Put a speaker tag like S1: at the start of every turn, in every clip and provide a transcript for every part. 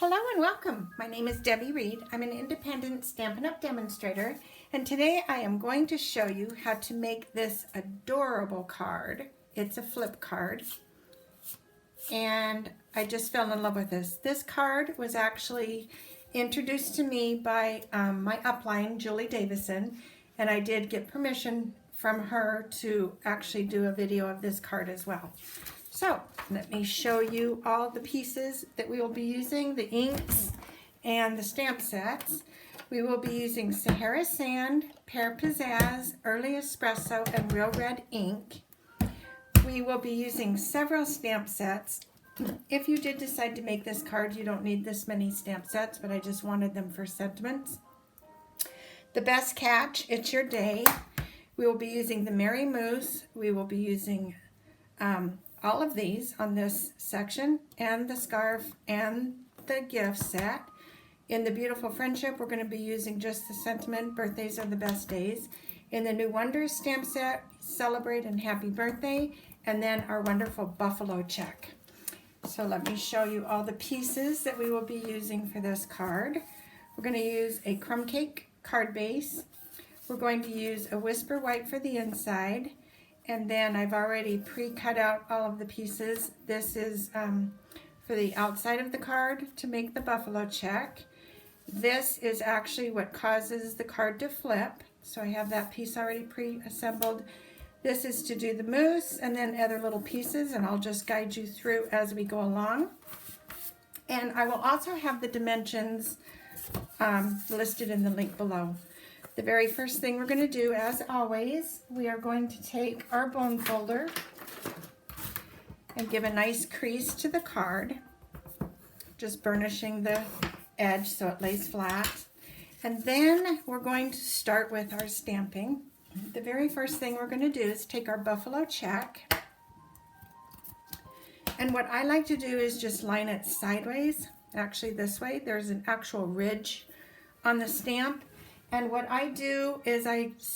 S1: Hello and welcome. My name is Debbie Reed. I'm an independent Stampin' Up! Demonstrator, and today I am going to show you how to make this adorable card. It's a flip card, and I just fell in love with this. This card was actually introduced to me by my upline, Julie Davison, and I did get permission from her to actually do a video of this card as well. So let me show you all the pieces that we will be using, the inks and the stamp sets. We will be using Sahara Sand, Pear Pizzazz, Early Espresso, and Real Red ink. We will be using several stamp sets. If you did decide to make this card, you don't need this many stamp sets, but I just wanted them for sentiments. The Best Catch, It's Your Day. We will be using the Merry Moose. We will be using all of these on this section, and the scarf and the gift set. In the Beautiful Friendship, we're going to be using just the sentiment, Birthdays Are the Best Days. In the New Wonders stamp set, Celebrate and Happy Birthday, and then our wonderful Buffalo check. So let me show you all the pieces that we will be using for this card. We're going to use a crumb cake card base. We're going to use a Whisper White for the inside. And then I've already pre-cut out all of the pieces. This is for the outside of the card to make the buffalo check. This is actually what causes the card to flip. So I have that piece already pre-assembled. This is to do the moose and then other little pieces, and I'll just guide you through as we go along. And I will also have the dimensions listed in the link below. The very first thing we're going to do, as always, we are going to take our bone folder and give a nice crease to the card, just burnishing the edge so it lays flat. And then we're going to start with our stamping. The very first thing we're going to do is take our buffalo check. And what I like to do is just line it sideways, actually this way. There's an actual ridge on the stamp. And what I do is the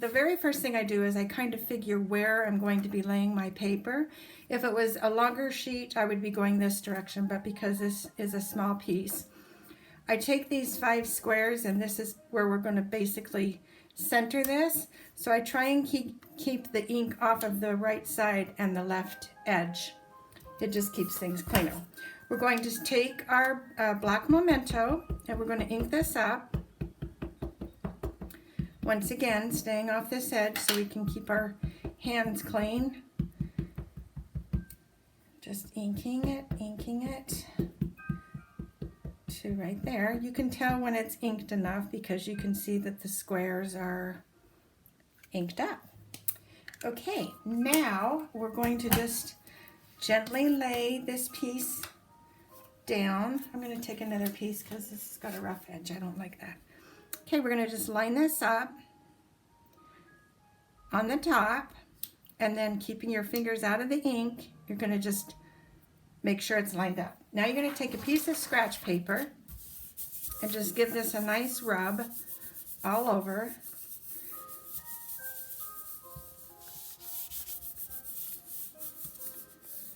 S1: very first thing I do is I kind of figure where I'm going to be laying my paper. If it was a longer sheet, I would be going this direction, but because this is a small piece, I take these 5 squares, and this is where we're going to basically center this. So I try and keep the ink off of the right side and the left edge. It just keeps things cleaner. We're going to take our black memento, and we're going to ink this up. Once again, staying off this edge so we can keep our hands clean. Just inking it to right there. You can tell when it's inked enough because you can see that the squares are inked up. Okay, now we're going to just gently lay this piece down. I'm going to take another piece because this has got a rough edge. I don't like that. Okay, we're going to just line this up on the top, and then keeping your fingers out of the ink, you're going to just make sure it's lined up. Now you're going to take a piece of scratch paper and just give this a nice rub all over.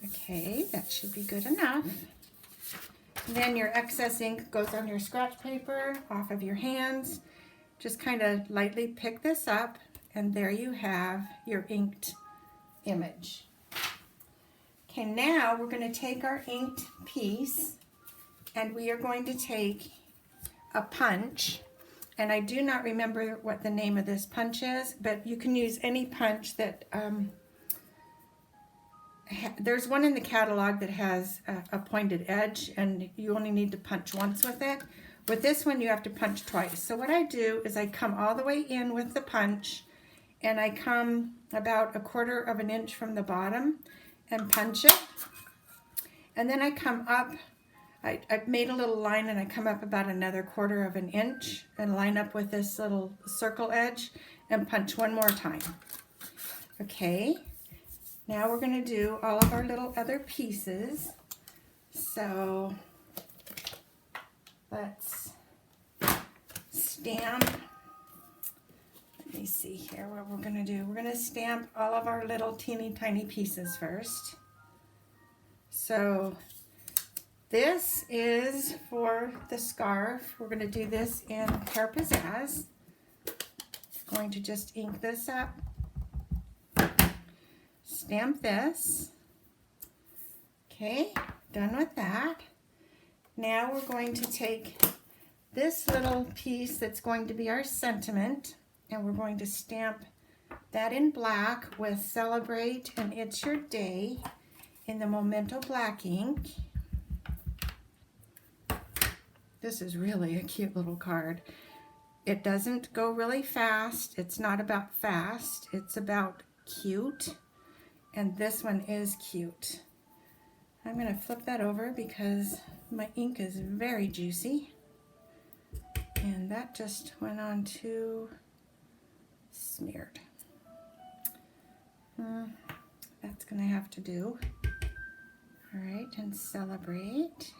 S1: Okay, that should be good enough. Then your excess ink goes on your scratch paper, off of your hands. Just kind of lightly pick this up, and there you have your inked image. Okay, now we're going to take our inked piece, and we are going to take a punch. And I do not remember what the name of this punch is, but you can use any punch that there's one in the catalog that has a pointed edge, and you only need to punch once with it. With this one, you have to punch twice. So what I do is I come all the way in with the punch, and I come about 1/4 of an inch from the bottom and punch it. And then I come up, I've made a little line, and I come up about another 1/4 of an inch and line up with this little circle edge and punch one more time. Okay. Now we're going to do all of our little other pieces. So let's stamp. Let me see here what we're going to do. We're going to stamp all of our little teeny tiny pieces first. So This is for the scarf. We're going to do this in Pear Pizzazz. Going to just ink this up. Stamp this. Okay, done with that. Now we're going to take this little piece that's going to be our sentiment, and we're going to stamp that in black with Celebrate and It's Your Day in the Memento black ink. This is really a cute little card. It doesn't go really fast. It's not about fast. It's about cute. And this one is cute. I'm going to flip that over because my ink is very juicy. And that just went on too smeared. That's going to have to do. All right, and Celebrate.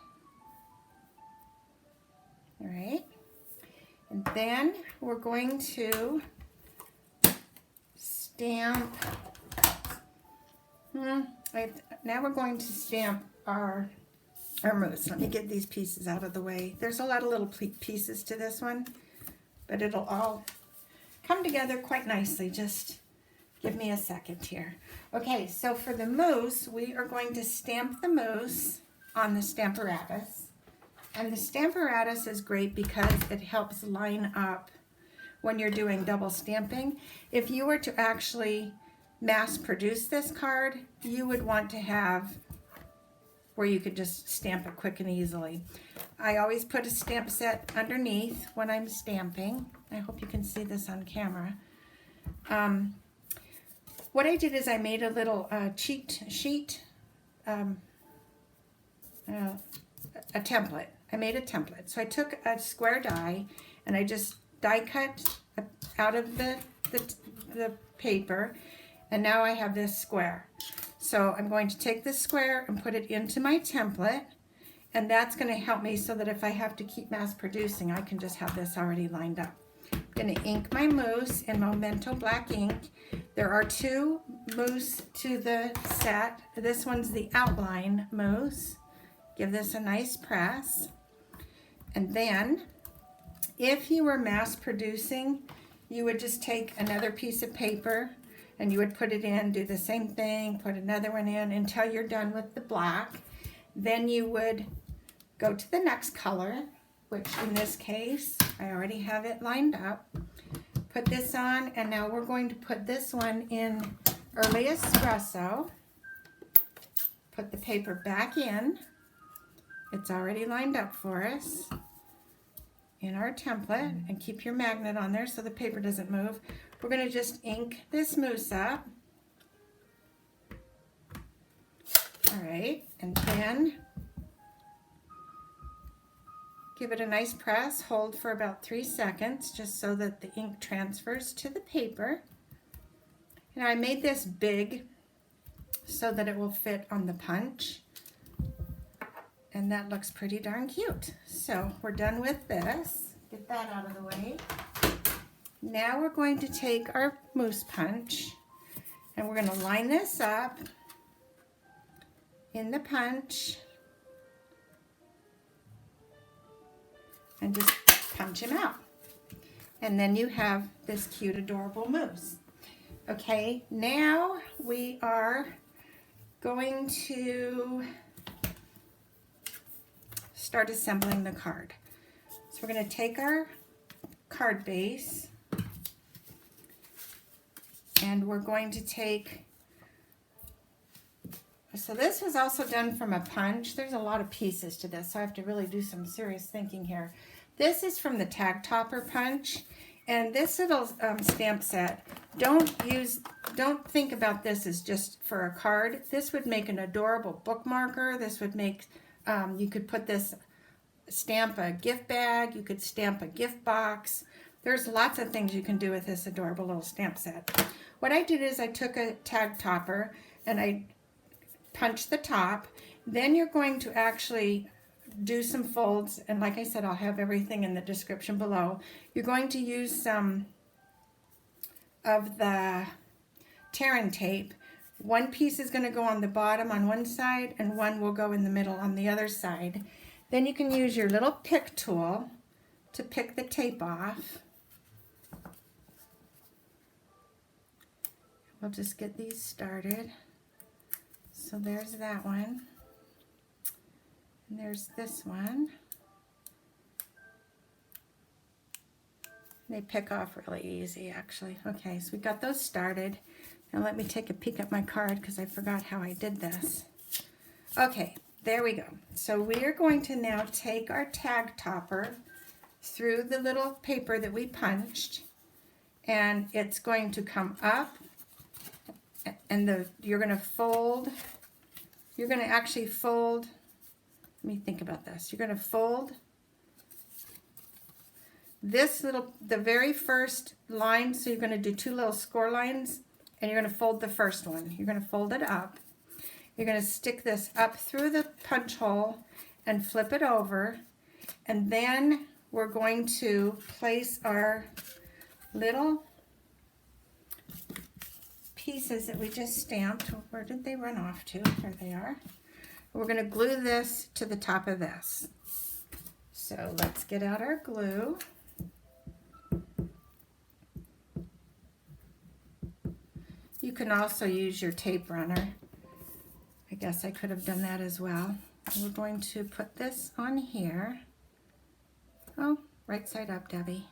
S1: All right. And then we're going to stamp. Now we're going to stamp our mousse. Let me get these pieces out of the way. There's a lot of little pieces to this one, but it'll all come together quite nicely. Just give me a second here. Okay, so for the mousse, we are going to stamp the mousse on the Stamparatus. And the Stamparatus is great because it helps line up when you're doing double stamping. If you were to actually mass produce this card, you would want to have where you could just stamp it quick and easily. I always put a stamp set underneath when I'm stamping. I hope you can see this on camera. What I did is I made a little cheat sheet, a template. I made a template. So I took a square die and I just die cut out of the paper, and now I have this square. So I'm going to take this square and put it into my template, and that's going to help me so that if I have to keep mass producing, I can just have this already lined up. I'm going to ink my mousse in Memento black ink. There are two mousse to the set. This one's the outline mousse. Give this a nice press. And then, if you were mass producing, you would just take another piece of paper and you would put it in, do the same thing, put another one in until you're done with the black. Then you would go to the next color, which in this case, I already have it lined up. Put this on, and now we're going to put this one in Early Espresso. Put the paper back in. It's already lined up for us in our template, and keep your magnet on there so the paper doesn't move. We're going to just ink this mousse up. All right, and then give it a nice press, hold for about 3 seconds just so that the ink transfers to the paper. And I made this big so that it will fit on the punch. And that looks pretty darn cute. So we're done with this. Get that out of the way. Now we're going to take our mousse punch and we're going to line this up in the punch and just punch him out. And then you have this cute, adorable mousse. Okay, now we are going to start assembling the card. So we're going to take our card base and we're going to take, so this was also done from a punch. There's a lot of pieces to this, so I have to really do some serious thinking here. This is from the Tag Topper punch, and this little stamp set, don't think about this as just for a card. This would make an adorable bookmarker. This would make, you could put this, stamp a gift bag, you could stamp a gift box. There's lots of things you can do with this adorable little stamp set. What I did is I took a tag topper and I punched the top. Then you're going to actually do some folds, and like I said, I'll have everything in the description below. You're going to use some of the Terran tape One piece is going to go on the bottom on one side and one will go in the middle on the other side. Then you can use your little pick tool to pick the tape off. We'll just get these started. So there's that one. And there's this one. They pick off really easy, actually. Okay, so we got those started. Now let me take a peek at my card because I forgot how I did this. Okay, there we go. So we are going to now take our tag topper through the little paper that we punched, and it's going to come up, and you're going to fold. You're going to actually fold. Let me think about this. You're going to fold this the very first line, so you're going to do 2 little score lines, and you're going to fold the first one. You're going to fold it up. You're going to stick this up through the punch hole and flip it over, and then we're going to place our little pieces that we just stamped. Where did they run off to? There they are. We're going to glue this to the top of this. So let's get out our glue. You can also use your tape runner. I guess I could have done that as well. We're going to put this on here. Oh, right side up, Debbie.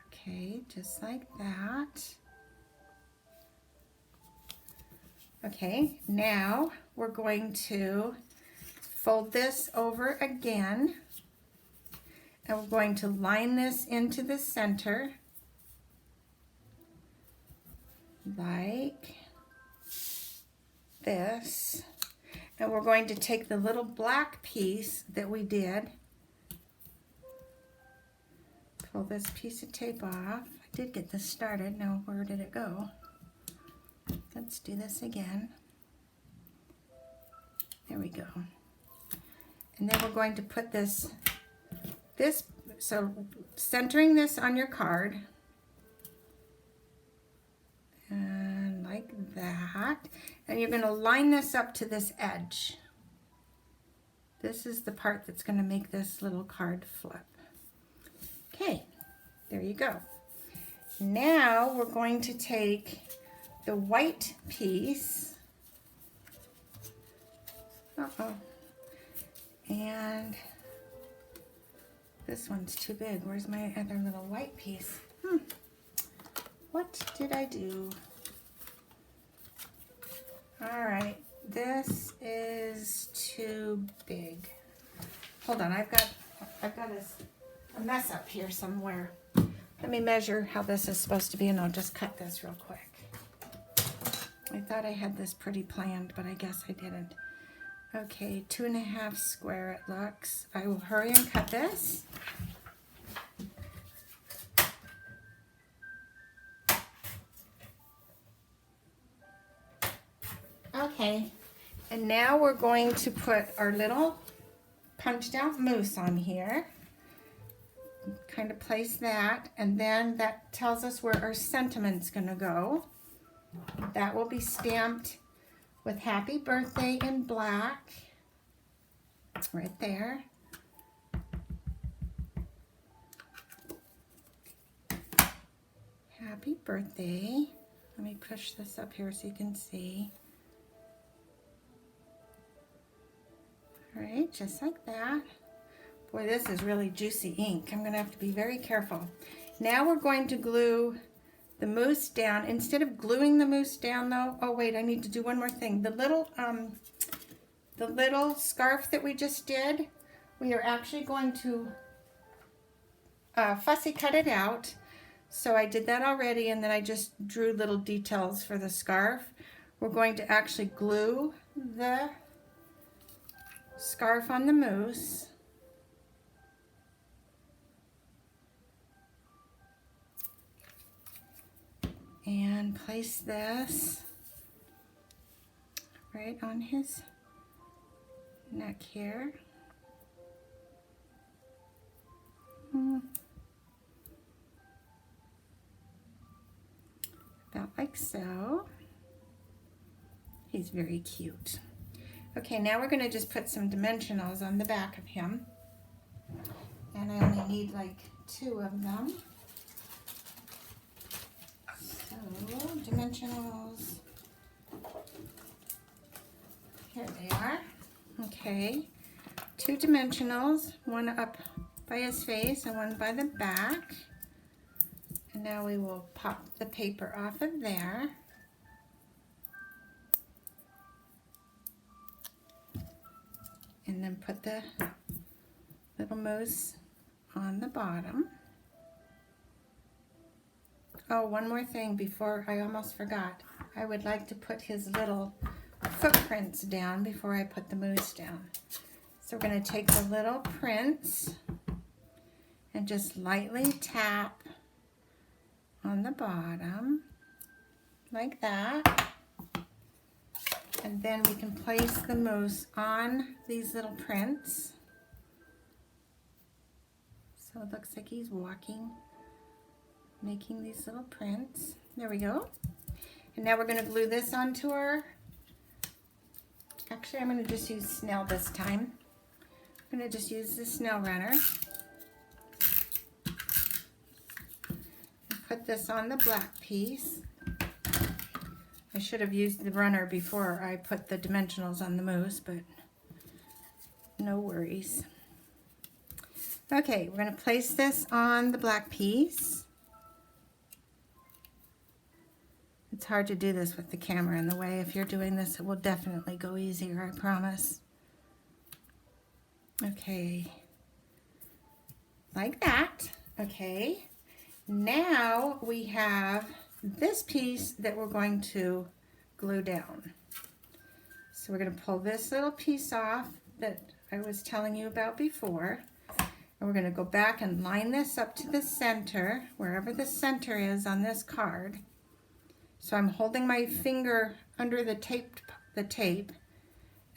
S1: Okay, just like that. Okay, now we're going to fold this over again, and we're going to line this into the center like this, and we're going to take the little black piece that we did, pull this piece of tape off. I did get this started. Now where did it go? Let's do this again. There we go. And then we're going to put this, so centering this on your card, and like that, and you're going to line this up to this edge. This is the part that's going to make this little card flip. Okay, there you go. Now we're going to take the white piece, and this one's too big. Where's my other little white piece? What did I do? All right, this is too big. Hold on, I've got a mess up here somewhere. Let me measure how this is supposed to be, and I'll just cut this real quick. I thought I had this pretty planned, but I guess I didn't. Okay, 2.5 square it looks. I will hurry and cut this. Okay, and now we're going to put our little punched out moose on here. Kind of place that, and then that tells us where our sentiment's gonna go. That will be stamped with happy birthday in black, right there. Happy birthday. Let me push this up here so you can see. All right, just like that. Boy, this is really juicy ink. I'm gonna have to be very careful. Now we're going to glue the moose down. Instead of gluing the moose down though, oh wait, I need to do one more thing. The little scarf that we just did, we are actually going to fussy cut it out. So I did that already, and then I just drew little details for the scarf. We're going to actually glue the scarf on the moose. And place this right on his neck here. About like so. He's very cute. Okay, now we're going to just put some dimensionals on the back of him. And I only need like 2 of them. So, dimensionals. Here they are. Okay, 2 dimensionals, one up by his face and one by the back. And now we will pop the paper off of there. And then put the little moose on the bottom. Oh, one more thing before I almost forgot. I would like to put his little footprints down before I put the moose down. So we're going to take the little prints and just lightly tap on the bottom like that. And then we can place the moose on these little prints. So it looks like he's walking, making these little prints. There we go. And now we're going to glue this onto our, actually I'm going to just use Snell this time. I'm going to just use the Snell runner. And put this on the black piece. I should have used the runner before I put the dimensionals on the moose, but no worries. Okay, we're going to place this on the black piece. It's hard to do this with the camera in the way. If you're doing this, it will definitely go easier, I promise. Okay, like that. Okay, now we have this piece that we're going to glue down. So we're going to pull this little piece off that I was telling you about before. And we're going to go back and line this up to the center, wherever the center is on this card. So I'm holding my finger under the tape,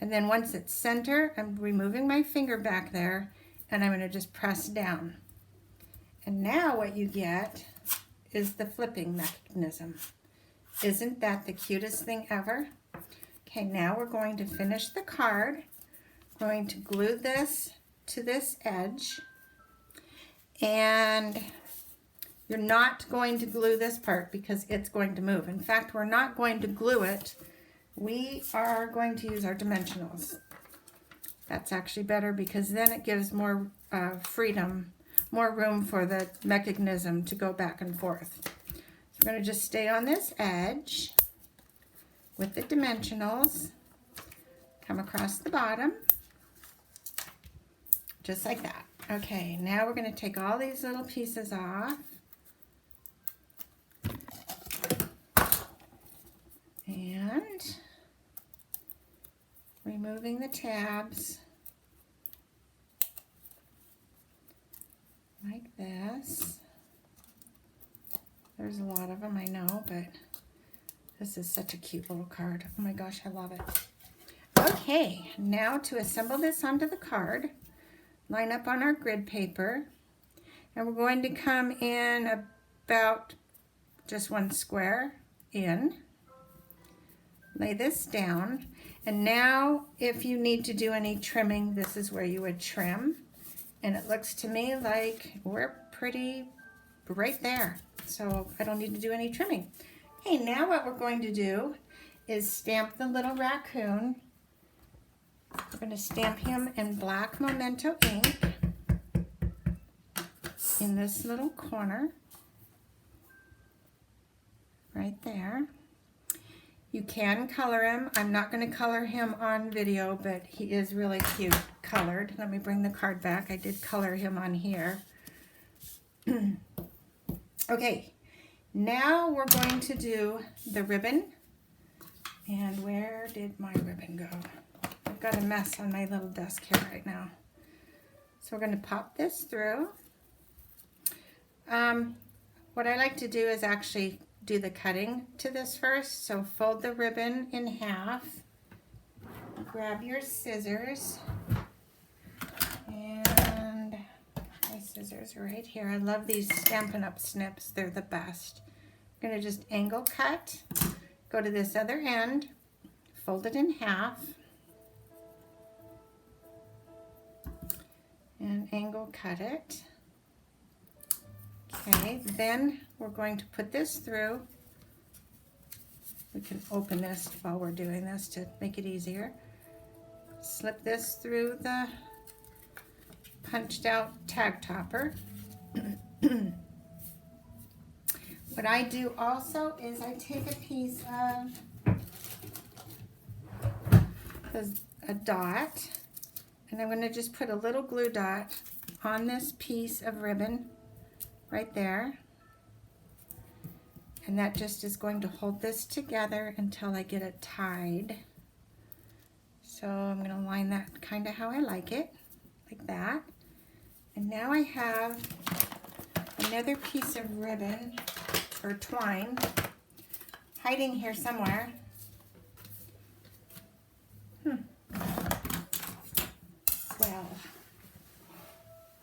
S1: and then once it's center, I'm removing my finger back there, and I'm going to just press down. And now what you get is the flipping mechanism. Isn't that the cutest thing ever? Okay, now we're going to finish the card. We're going to glue this to this edge. And you're not going to glue this part because it's going to move. In fact, we're not going to glue it. We are going to use our dimensionals. That's actually better because then it gives more freedom, more room for the mechanism to go back and forth. So we're going to just stay on this edge with the dimensionals, come across the bottom, just like that. Okay, now we're going to take all these little pieces off. And removing the tabs like this. There's a lot of them, I know, but this is such a cute little card. Oh my gosh, I love it. Okay, now to assemble this onto the card, line up on our grid paper, and we're going to come in about just 1 square in. Lay this down, and now if you need to do any trimming, this is where you would trim. And it looks to me like we're pretty right there, so I don't need to do any trimming. Okay, now what we're going to do is stamp the little raccoon. We're going to stamp him in black Memento ink in this little corner right there. You can color him. I'm not going to color him on video, but he is really cute colored. Let me bring the card back. I did color him on here. Okay, now we're going to do the ribbon. And where did my ribbon go? I've got a mess on my little desk here right now. So we're going to pop this through. What I like to do is actually do the cutting to this first. So fold the ribbon in half, grab your scissors, and my scissors are right here. I love these Stampin' Up! Snips. They're the best. I'm going to just angle cut, go to this other end, fold it in half, and angle cut it. Okay, then we're going to put this through. We can open this while we're doing this to make it easier. Slip this through the punched out tag topper. What I do also is I take a piece of a dot, and I'm going to just put a little glue dot on this piece of ribbon right there, and that just is going to hold this together until I get it tied. So I'm going to line that kind of how I like it, like that. And now I have another piece of ribbon or twine hiding here somewhere. Well,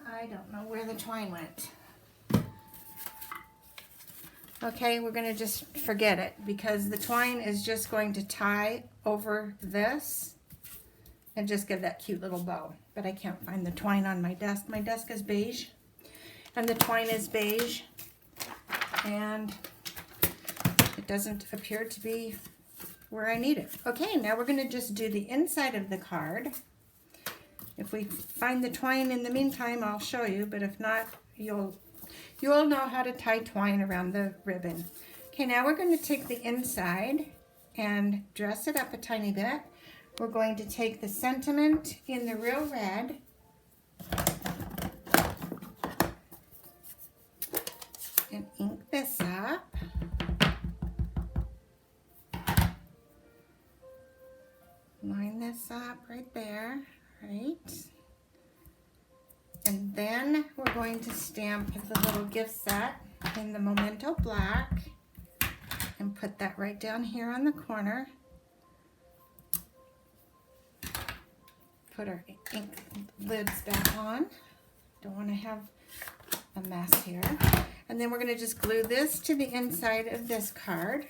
S1: I don't know where the twine went. Okay, we're going to just forget it because the twine is just going to tie over this and just give that cute little bow. But I can't find the twine on my desk. My desk is beige and the twine is beige, and it doesn't appear to be where I need it. Okay, now we're going to just do the inside of the card. If we find the twine in the meantime, I'll show you, but if not, you'll know how to tie twine around the ribbon. Okay, now we're going to take the inside and dress it up a tiny bit. We're going to take the sentiment in the real red and ink this up. Line this up right there, right? And then we're going to stamp the little gift set in the Memento Black and put that right down here on the corner. Put our ink lids back on. Don't want to have a mess here. And then we're going to just glue this to the inside of this card.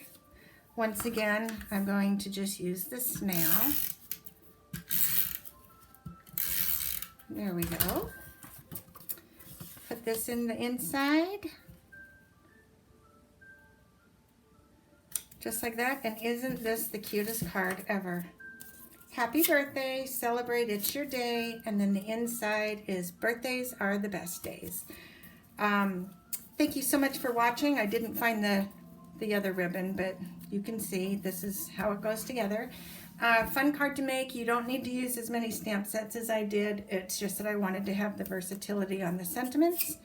S1: Once again, I'm going to just use the snail. There we go. Put this in the inside. Just like that. And isn't this the cutest card ever? Happy birthday, celebrate, it's your day. And then the inside is birthdays are the best days. Thank you so much for watching. I didn't find the other ribbon, but you can see this is how it goes together. Fun card to make. You don't need to use as many stamp sets as I did. It's just that I wanted to have the versatility on the sentiments.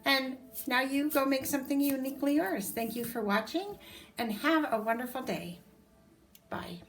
S1: And now you go make something uniquely yours. Thank you for watching and have a wonderful day. Bye.